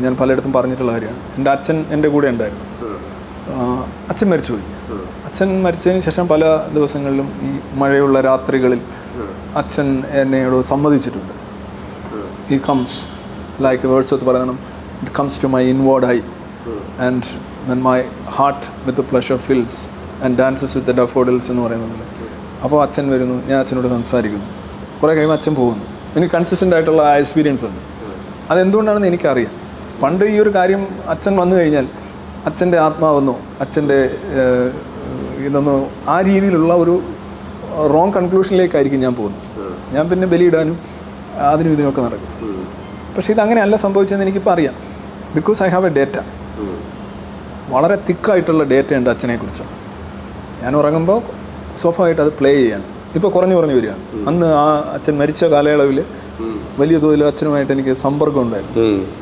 ഞാൻ പലയിടത്തും പറഞ്ഞിട്ടുള്ള കാര്യമാണ്. എൻ്റെ അച്ഛൻ എൻ്റെ കൂടെ ഉണ്ടായിരുന്നു. അച്ഛൻ മരിച്ചുപോയി. അച്ഛൻ മരിച്ചതിന് ശേഷം പല ദിവസങ്ങളിലും ഈ മഴയുള്ള രാത്രികളിൽ അച്ഛൻ എന്നോട് സമ്മതിച്ചിട്ടുണ്ട്. ഈ കംസ് ലൈക്ക് വേർഡ്സ്വർത്ത് പറയണം, it comes to my inward eye and when my heart with pleasure fills and dances with daffodils എന്ന് പറയുന്നത്. അപ്പോൾ അച്ഛൻ വരുന്നു, ഞാൻ അച്ഛനോട് സംസാരിക്കുന്നു. കുറേ കഴിയുമ്പോൾ അച്ഛൻ പോകുന്നു. എനിക്ക് കൺസിസ്റ്റൻ്റ് ആയിട്ടുള്ള ആ എക്സ്പീരിയൻസ് ഉണ്ട്. അതെന്തുകൊണ്ടാണെന്ന് എനിക്കറിയാം. പണ്ട് ഈ ഒരു കാര്യം അച്ഛൻ വന്നു കഴിഞ്ഞാൽ അച്ഛൻ്റെ ആത്മാവെന്നോ അച്ഛൻ്റെ ഇതൊന്നോ ആ രീതിയിലുള്ള ഒരു റോങ് കൺക്ലൂഷനിലേക്കായിരിക്കും ഞാൻ പോകുന്നത്. ഞാൻ പിന്നെ ബലിയിടാനും അതിനും ഇതിനൊക്കെ നടക്കും. പക്ഷേ ഇതങ്ങനെയല്ല സംഭവിച്ചതെന്ന് എനിക്കിപ്പോൾ അറിയാം. Because I have A data. വളരെ തിക്കായിട്ടുള്ള ഡേറ്റ ഉണ്ട് അച്ഛനെക്കുറിച്ച്. ഞാൻ ഉറങ്ങുമ്പോൾ സ്വാഭാവികമായിട്ട് അത് പ്ലേ ചെയ്യാണ്. ഇപ്പോൾ കുറഞ്ഞു വരികയാണ്. അന്ന് ആ അച്ഛൻ മരിച്ച കാലയളവിൽ വലിയ തോതിൽ അച്ഛനുമായിട്ട് എനിക്ക് സമ്പർക്കം ഉണ്ടായിരുന്നു.